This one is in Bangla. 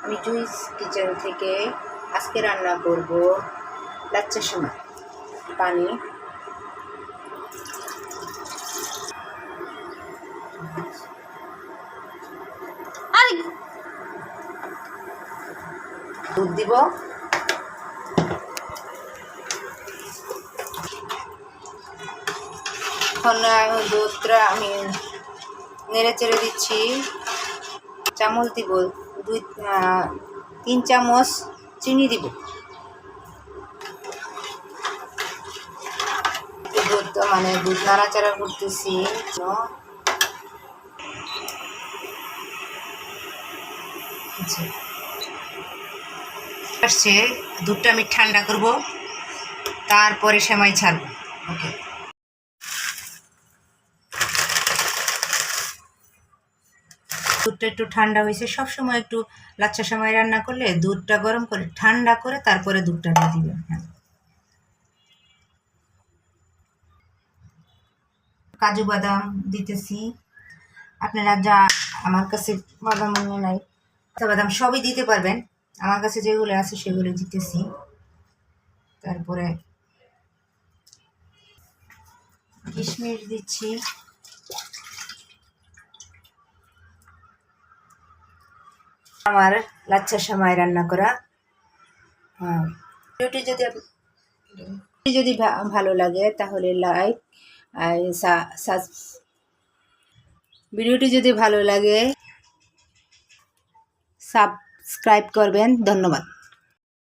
আমি জুইস কিচেন থেকে আজকে রান্না করব লাচ্চা সেমাই। পানি, দুধ দিব, এখন দুধটা আমি নেড়ে চেড়ে দিচ্ছি। চামচ দিব, 3 চামচ চিনি দিব। দুধ নাড়াচাড়া করতেছি। আসছে, দুধটা আমি ঠান্ডা করব, তারপরে সেমাই ছাড়বো। ওকে, দুধটা একটু ঠান্ডা হয়েছে। সবসময় একটু লাচ্চা সেমাই রান্না করলে দুধটা গরম করে ঠান্ডা করে তারপরে দুধটা দিয়ে দিবেন। হ্যাঁ, কাজু বাদাম দিতেছি। আপনারা যা, আমার কাছে বাদাম মনে নাই, বাদাম সবই দিতে পারবেন, আমার কাছে যেগুলো আছে সেগুলো দিতেছি। তারপরে কিশমিশ দিচ্ছি। আমার লাচ্চা সেমাই রান্না করা। ভিডিওটি যদি ভালো লাগে তাহলে লাইক, ভিডিওটি যদি ভালো লাগে সাবস্ক্রাইব করবেন। ধন্যবাদ।